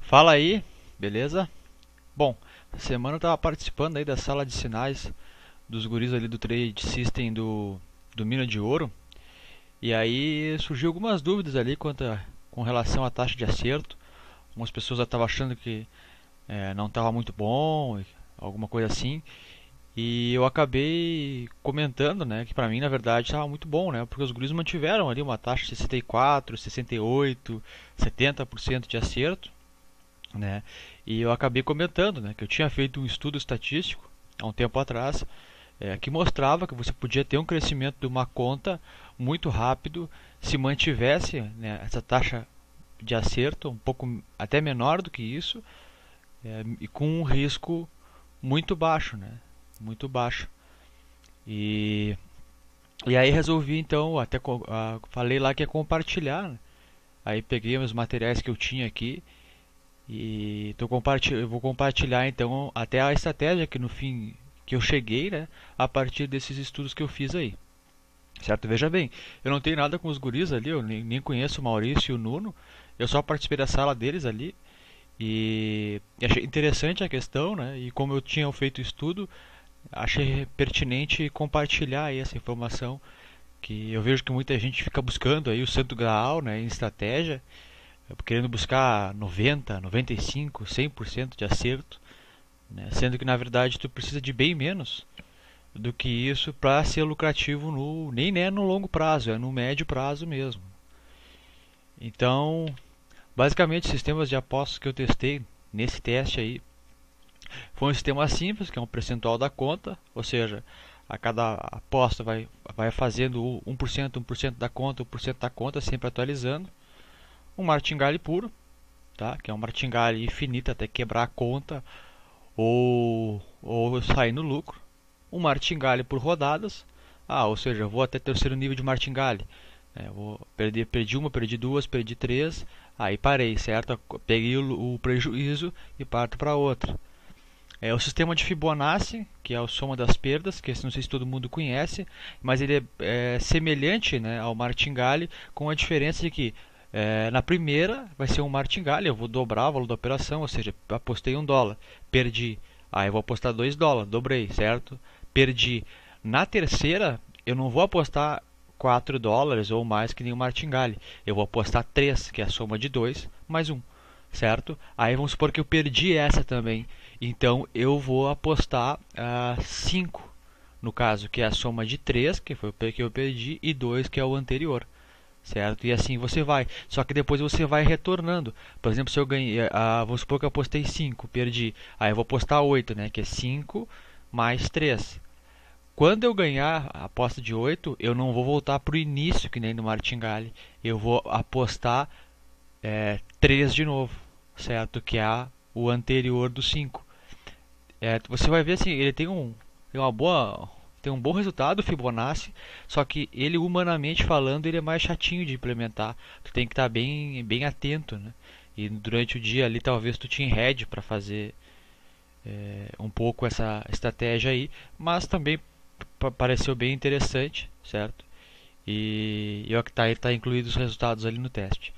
Fala aí, beleza? Bom, essa semana eu tava participando aí da sala de sinais dos guris ali do Trade System do Mina de Ouro. E aí surgiu algumas dúvidas ali com relação à taxa de acerto. Algumas pessoas estavam achando que não estava muito bom, alguma coisa assim. E eu acabei comentando, né, que pra mim na verdade estava muito bom, né, porque os guris mantiveram ali uma taxa de 64, 68, 70% de acerto, né? E eu acabei comentando, né, que eu tinha feito um estudo estatístico há um tempo atrás, que mostrava que você podia ter um crescimento de uma conta muito rápido se mantivesse, né, essa taxa de acerto um pouco até menor do que isso, e com um risco muito baixo, né? Muito baixo. E, e aí resolvi então, falei lá que ia compartilhar, né? Aí peguei os materiais que eu tinha aqui e eu vou compartilhar então até a estratégia que no fim que eu cheguei, né, a partir desses estudos que eu fiz aí. Certo? Veja bem, eu não tenho nada com os guris ali, eu nem conheço o Maurício e o Nuno, eu só participei da sala deles ali e achei interessante a questão, né? E como eu tinha feito o estudo, achei pertinente compartilhar aí essa informação que eu vejo que muita gente fica buscando aí o santo graal, né, em estratégia, querendo buscar 90, 95, 100% de acerto, né? Sendo que na verdade tu precisa de bem menos do que isso para ser lucrativo nem é no longo prazo, é no médio prazo mesmo. Então, basicamente, os sistemas de apostas que eu testei nesse teste aí foi um sistema simples, que é um percentual da conta, ou seja, a cada aposta vai fazendo 1% da conta, 1% da conta, sempre atualizando. Um martingale puro, tá? Que é um martingale infinito até quebrar a conta ou sair no lucro. Um martingale por rodadas, ou seja, eu vou até terceiro nível de martingale. Perdi uma, perdi duas, perdi três, aí parei, certo? Peguei o prejuízo e parto para outra. É o sistema de Fibonacci, que é a soma das perdas, que não sei se todo mundo conhece, mas ele é semelhante, né, ao martingale, com a diferença de que na primeira vai ser um martingale, eu vou dobrar o valor da operação, ou seja, apostei $1, perdi, aí eu vou apostar $2, dobrei, certo? Perdi. Na terceira, eu não vou apostar $4 ou mais que nem o martingale, eu vou apostar 3, que é a soma de 2 mais um, certo? Aí vamos supor que eu perdi essa também. Então eu vou apostar 5, no caso, que é a soma de 3, que foi o que eu perdi, e 2, que é o anterior. Certo? E assim você vai. Só que depois você vai retornando. Por exemplo, se eu ganhei, vamos supor que eu apostei 5, perdi. Aí eu vou apostar 8, né? Que é 5 mais 3. Quando eu ganhar a aposta de 8, eu não vou voltar para o início, que nem no Martingale. Eu vou apostar 3 de novo, certo? Que é o anterior do 5. Você vai ver assim, ele tem uma boa, tem um bom resultado, o Fibonacci, só que ele humanamente falando, ele é mais chatinho de implementar. Tu tem que estar bem atento, né? E durante o dia ali talvez tu te enrede para fazer um pouco essa estratégia aí, mas também pareceu bem interessante, certo? E tá incluído os resultados ali no teste.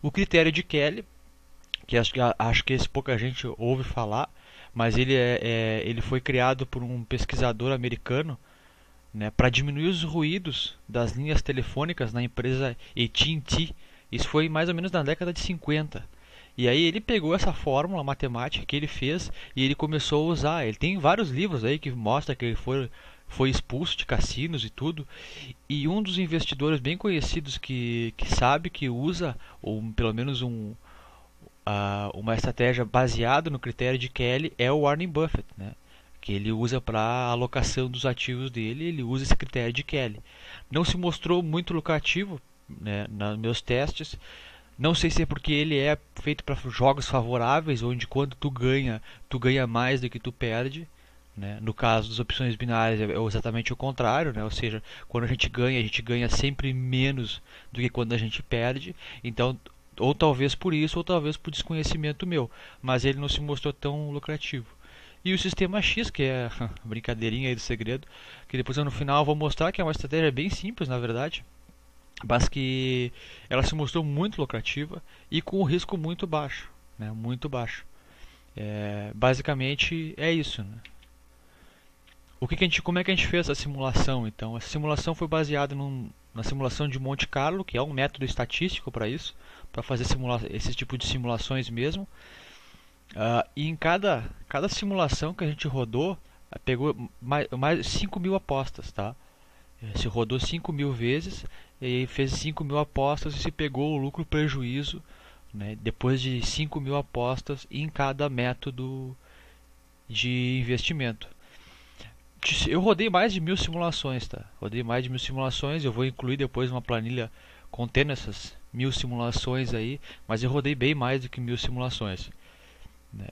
O critério de Kelly, que acho que esse pouca gente ouve falar, mas ele foi criado por um pesquisador americano, né, para diminuir os ruídos das linhas telefônicas na empresa AT&T. Isso foi mais ou menos na década de 50. E aí ele pegou essa fórmula matemática que ele fez e ele começou a usar. Ele tem vários livros aí que mostra que ele foi expulso de cassinos e tudo. E um dos investidores bem conhecidos que sabe que usa, ou pelo menos uma estratégia baseada no critério de Kelly é o Warren Buffett, né? Que ele usa para a alocação dos ativos dele, ele usa esse critério de Kelly. Não se mostrou muito lucrativo, né, nos meus testes. Não sei se é porque ele é feito para jogos favoráveis, onde quando tu ganha mais do que tu perde. Né? No caso das opções binárias é exatamente o contrário, né? Ou seja, quando a gente ganha sempre menos do que quando a gente perde. Então, ou talvez por isso, ou talvez por desconhecimento meu, mas ele não se mostrou tão lucrativo. E o sistema X, que é a brincadeirinha aí do segredo, que depois eu no final vou mostrar que é uma estratégia bem simples, na verdade, mas que ela se mostrou muito lucrativa e com um risco muito baixo. né? Muito baixo. Basicamente é isso, né? Como é que a gente fez essa simulação? Então, essa simulação foi baseada na simulação de Monte Carlo, que é um método estatístico para isso, para fazer esse tipo de simulações mesmo. E em cada simulação que a gente rodou, pegou mais 5.000 apostas, tá? Se rodou 5.000 vezes e fez 5.000 apostas e se pegou o lucro prejuízo, né, depois de 5.000 apostas em cada método de investimento. Eu rodei mais de 1.000 simulações, tá? Rodei mais de 1.000 simulações. Eu vou incluir depois uma planilha contendo essas 1.000 simulações aí, mas eu rodei bem mais do que 1.000 simulações, né,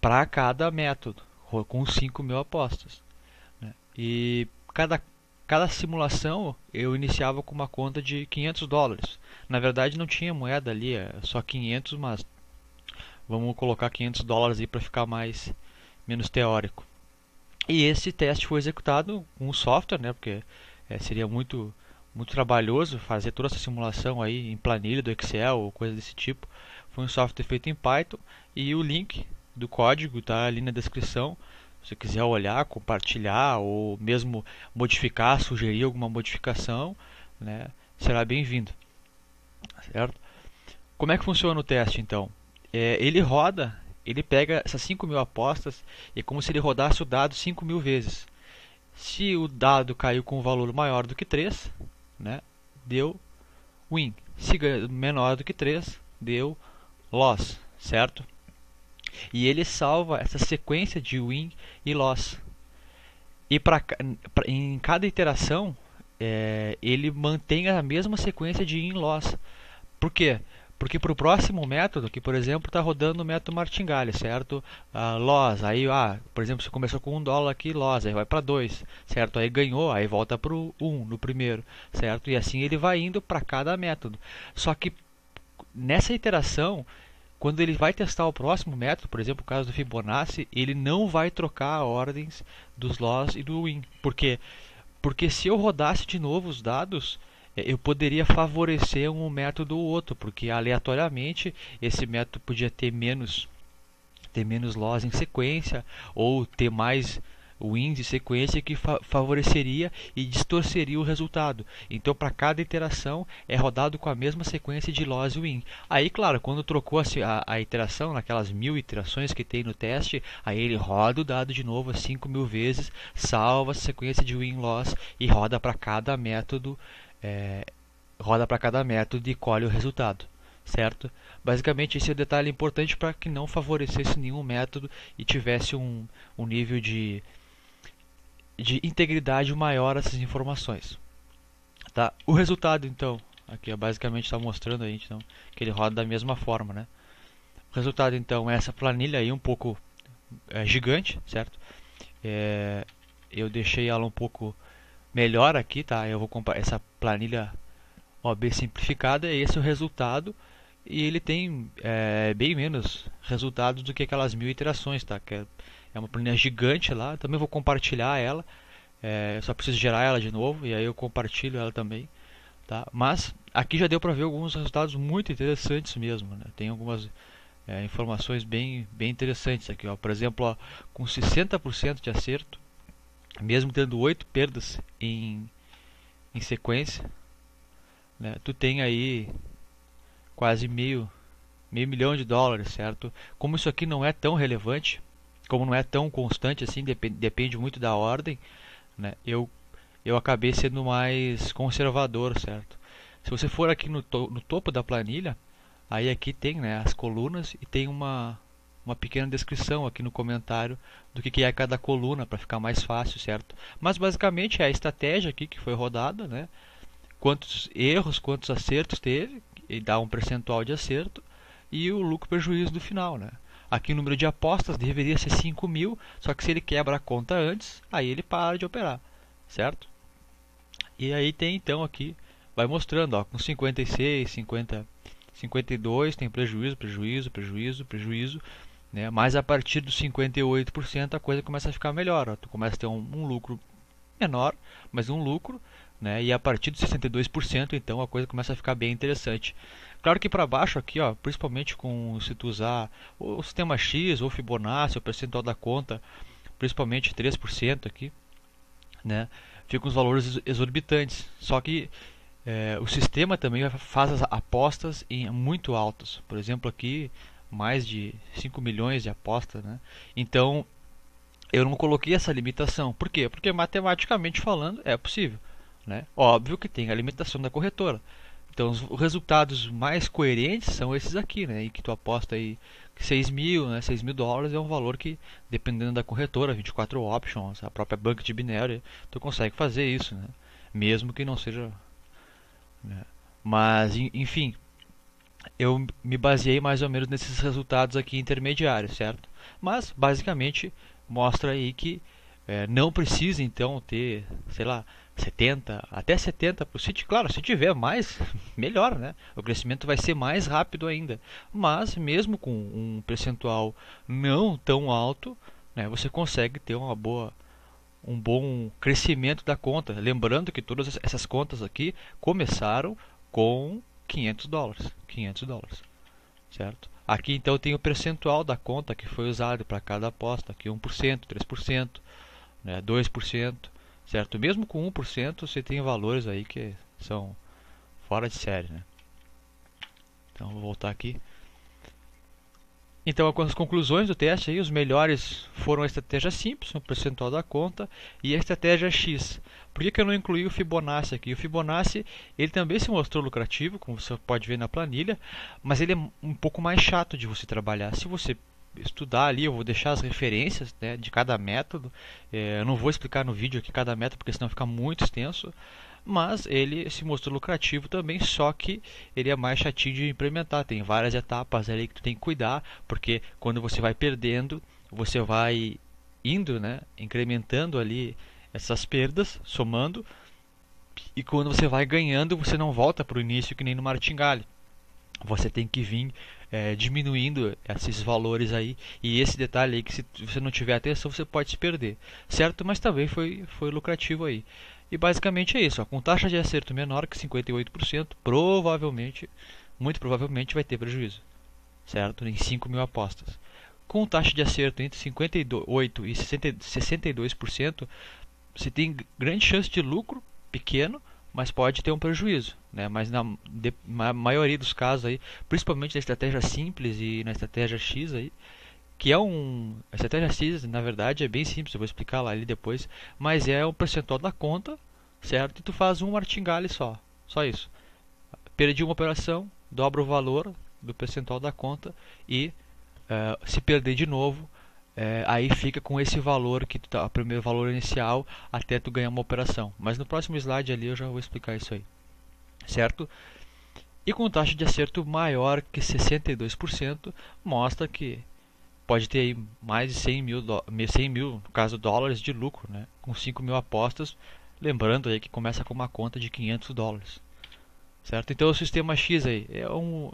para cada método, com 5.000 apostas, né? E cada simulação eu iniciava com uma conta de $500. Na verdade não tinha moeda ali, só 500, mas vamos colocar $500 aí para ficar menos teórico. E esse teste foi executado com o software, né? Porque seria muito trabalhoso fazer toda essa simulação aí em planilha do Excel ou coisa desse tipo. Foi um software feito em Python e o link do código está ali na descrição. Se você quiser olhar, compartilhar ou mesmo modificar, sugerir alguma modificação, né, será bem-vindo, certo? Como é que funciona o teste então? Ele pega essas 5.000 apostas e é como se ele rodasse o dado 5.000 vezes. Se o dado caiu com um valor maior do que 3, né, deu win. Se menor do que 3, deu loss, certo? E ele salva essa sequência de win e loss. E em cada iteração, ele mantém a mesma sequência de win e loss. Por quê? Porque para o próximo método, que por exemplo está rodando o método Martingale, certo? Loss, aí, por exemplo, você começou com $1 aqui, loss, aí vai para 2, certo? Aí ganhou, aí volta para o 1 no primeiro, certo? E assim ele vai indo para cada método. Só que nessa iteração, quando ele vai testar o próximo método, por exemplo, o caso do Fibonacci, ele não vai trocar ordens dos loss e do win. Por quê? Porque se eu rodasse de novo os dados, eu poderia favorecer um método ou outro, porque aleatoriamente esse método podia ter menos loss em sequência ou ter mais wins em sequência que favoreceria e distorceria o resultado. Então, para cada iteração é rodado com a mesma sequência de loss e win. Aí, claro, quando trocou a iteração, naquelas 1.000 iterações que tem no teste, aí ele roda o dado de novo 5.000 vezes, salva a sequência de win-loss e roda para cada método. E colhe o resultado, certo? Basicamente esse é o detalhe importante para que não favorecesse nenhum método e tivesse um nível de integridade maior essas informações, tá? O resultado então, aqui basicamente está mostrando aí então, que ele roda da mesma forma, né? O resultado então é essa planilha aí um pouco gigante, certo? Eu deixei ela um pouco melhor aqui, tá? Eu vou comparar essa planilha OB simplificada, esse é o resultado e ele tem bem menos resultados do que aquelas 1.000 iterações, tá? Que é uma planilha gigante lá. Também vou compartilhar ela, eu só preciso gerar ela de novo e aí eu compartilho ela também, tá? Mas aqui já deu para ver alguns resultados muito interessantes mesmo, né? Tem algumas informações bem interessantes aqui, ó. Por exemplo, ó, com 60% de acerto, mesmo tendo 8 perdas em sequência, né, tu tem aí quase meio milhão de dólares, certo? Como isso aqui não é tão relevante, como não é tão constante assim, depende muito da ordem, né, eu acabei sendo mais conservador, certo? Se você for aqui no topo da planilha, aí aqui tem, né, as colunas e tem uma pequena descrição aqui no comentário do que é cada coluna para ficar mais fácil, certo? Mas basicamente é a estratégia aqui que foi rodada, né? Quantos erros, quantos acertos teve, e dá um percentual de acerto e o lucro prejuízo do final, né? Aqui o número de apostas deveria ser 5.000, só que se ele quebra a conta antes, aí ele para de operar, certo? E aí tem então aqui, vai mostrando, ó, com 56, 50, 52 tem prejuízo, né? Mas a partir dos 58% a coisa começa a ficar melhor, ó. Tu começa a ter um lucro menor, mas um lucro, né? E a partir dos 62% então a coisa começa a ficar bem interessante. Claro que para baixo aqui, ó, principalmente com se tu usar o sistema X ou Fibonacci, o percentual da conta, principalmente 3% aqui, né? Ficam os valores exorbitantes. Só que o sistema também faz as apostas em muito altas. Por exemplo, aqui mais de 5 milhões de apostas, né? Então, eu não coloquei essa limitação. Por quê? Porque matematicamente falando é possível, né? Óbvio que tem a limitação da corretora. Então os resultados mais coerentes são esses aqui, né? Em que tu aposta aí 6 mil, né? 6 mil dólares é um valor que, dependendo da corretora, 24 options, a própria banca de binário, tu consegue fazer isso, né? Mesmo que não seja, né? Mas, enfim, eu me baseei mais ou menos nesses resultados aqui intermediários, certo? Mas, basicamente, mostra aí que não precisa então ter, sei lá, 70, até 70%. Claro, se tiver mais, melhor, né? O crescimento vai ser mais rápido ainda. Mas, mesmo com um percentual não tão alto, né, você consegue ter um bom crescimento da conta. Lembrando que todas essas contas aqui começaram com 500 dólares. 500 dólares, certo? Aqui então tem o percentual da conta que foi usado para cada aposta. Aqui 1%, 3%, né, 2%, certo? Mesmo com 1% você tem valores aí que são fora de série, né? Então vou voltar aqui. Então, com as conclusões do teste, aí, os melhores foram a estratégia simples, o percentual da conta, e a estratégia X. Por que eu não incluí o Fibonacci aqui? O Fibonacci ele também se mostrou lucrativo, como você pode ver na planilha, mas ele é um pouco mais chato de você trabalhar. Se você estudar ali, eu vou deixar as referências, né, de cada método. Eu não vou explicar no vídeo aqui cada método, porque senão fica muito extenso. Mas ele se mostrou lucrativo também, só que ele é mais chatinho de implementar. Tem várias etapas ali que tu tem que cuidar, porque quando você vai perdendo, você vai indo, né, incrementando ali essas perdas, somando, e quando você vai ganhando, você não volta para o início que nem no martingale. Você tem que vir diminuindo esses valores aí, e esse detalhe aí que se você não tiver atenção você pode se perder, certo? Mas também foi lucrativo aí. E basicamente é isso, ó, com taxa de acerto menor que 58%, provavelmente, muito provavelmente vai ter prejuízo, certo? Em 5 mil apostas. Com taxa de acerto entre 58% e 62%, você tem grande chance de lucro, pequeno, mas pode ter um prejuízo, né? Mas na maioria dos casos aí, principalmente na estratégia simples e na estratégia X aí, que é a estratégia X, na verdade, é bem simples, eu vou explicar lá ali depois, mas é o percentual da conta, certo? E tu faz um martingale só isso. Perdi uma operação, dobra o valor do percentual da conta e se perder de novo, aí fica com esse valor que tu tá, o primeiro valor inicial até tu ganhar uma operação. Mas no próximo slide ali eu já vou explicar isso aí, certo? E com taxa de acerto maior que 62%, mostra que pode ter aí mais de 100 mil, no caso dólares de lucro, né? Com 5 mil apostas, lembrando aí que começa com uma conta de 500 dólares, certo? Então o sistema X aí é um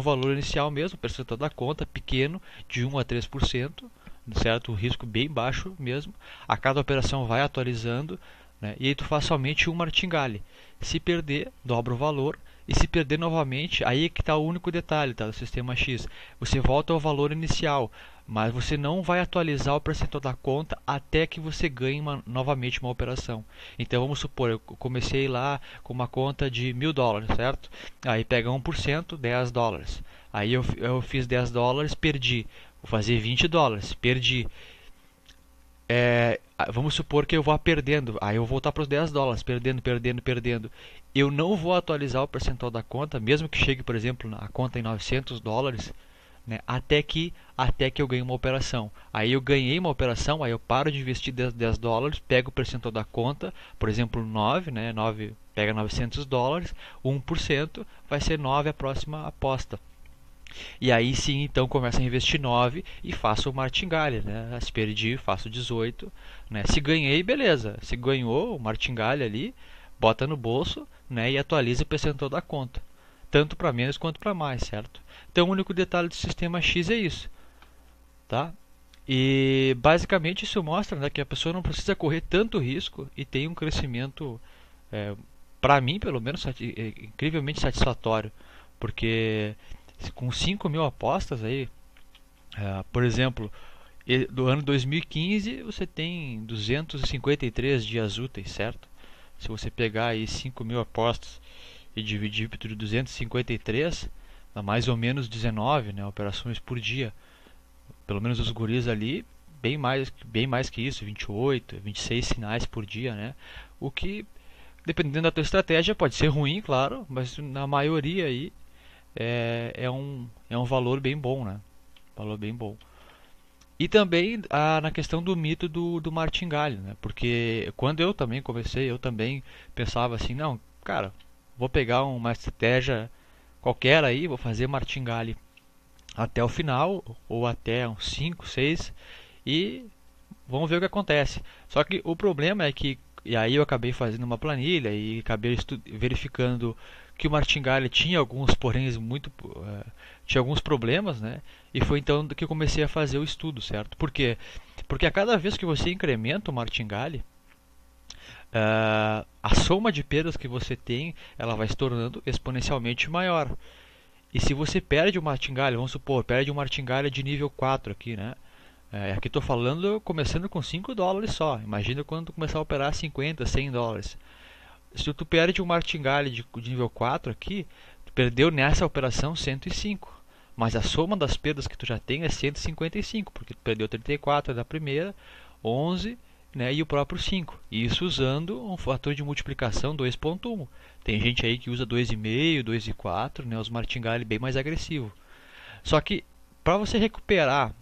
valor inicial mesmo, percentual da conta pequeno, de 1 a 3%, certo? O risco bem baixo mesmo. A cada operação vai atualizando, né? E aí tu faz somente um martingale. Se perder, dobra o valor. E se perder novamente, aí é que está o único detalhe, tá, do sistema X. Você volta ao valor inicial, mas você não vai atualizar o percentual da conta até que você ganhe novamente uma operação. Então vamos supor, eu comecei lá com uma conta de 1.000 dólares, certo? Aí pega 1%, 10 dólares. Aí eu fiz 10 dólares, perdi. Vou fazer 20 dólares, perdi. Vamos supor que eu vá perdendo, aí eu vou voltar para os 10 dólares, perdendo. Eu não vou atualizar o percentual da conta, mesmo que chegue, por exemplo, a conta em 900 dólares, né, até que eu ganhe uma operação. Aí eu ganhei uma operação, aí eu paro de investir 10 dólares, pego o percentual da conta, por exemplo, 9, né, 9 pega 900 dólares, 1% vai ser 9 a próxima aposta. E aí sim, então começa a investir 9 e faço o martingale, né? Se perdi, faço 18, né? Se ganhei, beleza. Se ganhou o martingale ali, bota no bolso, né, e atualiza o percentual da conta, tanto para menos quanto para mais, certo? Então o único detalhe do sistema X é isso, tá? E basicamente isso mostra, né, que a pessoa não precisa correr tanto risco e tem um crescimento, para mim pelo menos, incrivelmente satisfatório. Porque com 5.000 apostas aí, por exemplo, do ano 2015 você tem 253 dias úteis, certo? Se você pegar aí 5.000 apostas e dividir por 253, dá mais ou menos 19, né, operações por dia. Pelo menos os guris ali, bem mais que isso, 28, 26 sinais por dia, né? O que, dependendo da tua estratégia, pode ser ruim, claro, mas na maioria aí é um valor bem bom, né? Valor bem bom. E também na questão do mito do martingale, né? Porque quando eu também comecei, eu também pensava assim, não, cara, vou pegar uma estratégia qualquer aí, vou fazer martingale até o final, ou até uns 5, 6, e vamos ver o que acontece. Só que o problema é que, e aí eu acabei fazendo uma planilha e acabei verificando que o martingale tinha alguns poréns tinha alguns problemas, né? E foi então que eu comecei a fazer o estudo, certo? Por quê? Porque a cada vez que você incrementa o martingale, a soma de perdas que você tem, ela vai se tornando exponencialmente maior. E se você perde o martingale, vamos supor, perde um martingale de nível 4 aqui, né? Aqui estou falando começando com 5 dólares só. Imagina quando começar a operar 50, 100 dólares. Se tu perde um martingale de nível 4 aqui, tu perdeu nessa operação 105. Mas a soma das perdas que tu já tem é 155, porque tu perdeu 34 da primeira, 11, né, e o próprio 5. Isso usando um fator de multiplicação 2.1. Tem gente aí que usa 2,5, 2,4, né, os martingale bem mais agressivo. Só que para você recuperar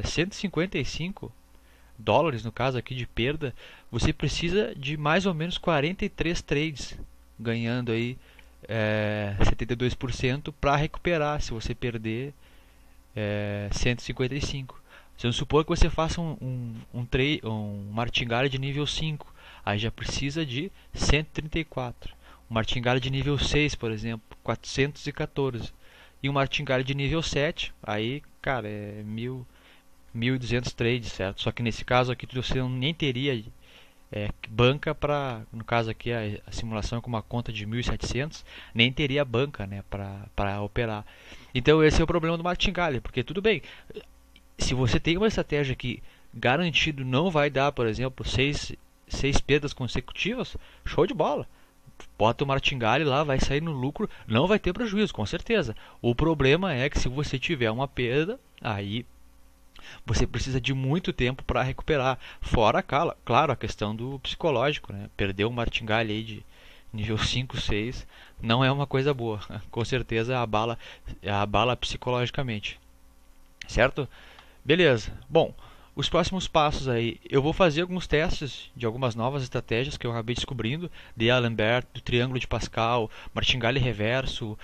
155 dólares, no caso aqui de perda, você precisa de mais ou menos 43 trades, ganhando aí 72% para recuperar se você perder 155. Vamos supor que você faça um martingale de nível 5, aí já precisa de 134. Um martingale de nível 6, por exemplo, 414. E um martingale de nível 7, aí, cara, é 1.200 trades, certo? Só que nesse caso aqui você nem teria banca para, no caso aqui a simulação é com uma conta de 1.700, nem teria banca, né, para operar. Então esse é o problema do martingale, porque tudo bem, se você tem uma estratégia que garantido não vai dar, por exemplo, seis perdas consecutivas, show de bola. Bota o martingale lá, vai sair no lucro, não vai ter prejuízo, com certeza. O problema é que se você tiver uma perda, aí você precisa de muito tempo para recuperar. Fora, claro, a questão do psicológico, né? Perder um martingale aí de nível 5, 6 não é uma coisa boa. Com certeza abala psicologicamente. Certo? Beleza. Bom, os próximos passos aí, eu vou fazer alguns testes de algumas novas estratégias que eu acabei descobrindo, de Allenberg, do Triângulo de Pascal, martingale reverso,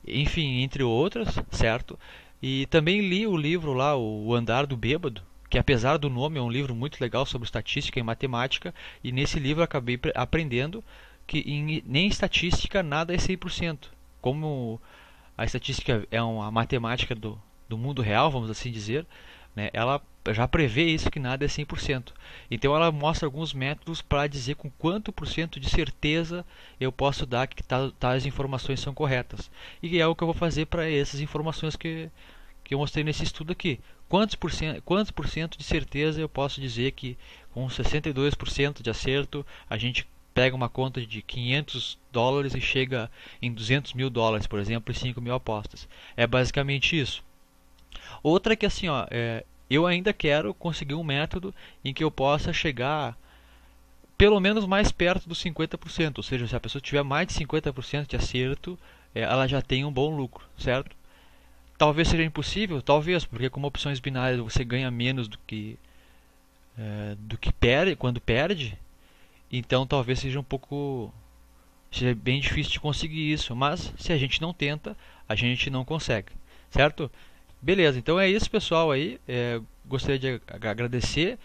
enfim, entre outras, certo? E também li o livro lá, O Andar do Bêbado, que apesar do nome é um livro muito legal sobre estatística e matemática, e nesse livro eu acabei aprendendo que nem em estatística nada é 100%. Como a estatística é uma matemática do mundo real, vamos assim dizer, né, ela já prevê isso, que nada é 100%. Então ela mostra alguns métodos para dizer com quanto por cento de certeza eu posso dar que tais informações são corretas. E é o que eu vou fazer para essas informações que eu mostrei nesse estudo aqui. Quantos por cento de certeza eu posso dizer que com 62% de acerto a gente pega uma conta de 500 dólares e chega em 200 mil dólares, por exemplo, e 5 mil apostas. É basicamente isso. Outra que assim, eu ainda quero conseguir um método em que eu possa chegar pelo menos mais perto dos 50%, ou seja, se a pessoa tiver mais de 50% de acerto, ela já tem um bom lucro, certo? Talvez seja impossível, talvez, porque como opções binárias você ganha menos do que perde quando perde, então talvez seja bem difícil de conseguir isso, mas se a gente não tenta, a gente não consegue, certo? Beleza, então é isso, pessoal, aí. Gostaria de agradecer.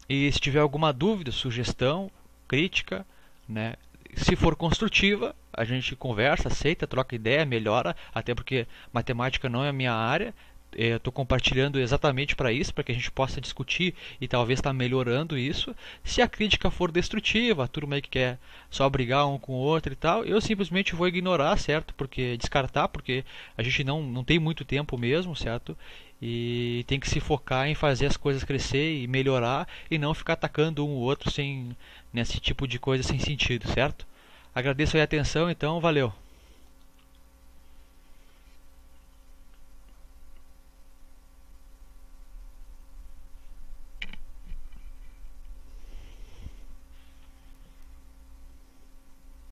E se tiver alguma dúvida, sugestão, crítica, né, se for construtiva, a gente conversa, aceita, troca ideia, melhora, até porque matemática não é a minha área. estou compartilhando exatamente para isso, para que a gente possa discutir e talvez estar melhorando isso. Se a crítica for destrutiva, a turma aí que quer só brigar um com o outro e tal, eu simplesmente vou ignorar, certo? Porque descartar, porque a gente não tem muito tempo mesmo, certo? E tem que se focar em fazer as coisas crescer e melhorar e não ficar atacando um ou outro sem nesse tipo de coisa sem sentido, certo? Agradeço aí a atenção, então, valeu.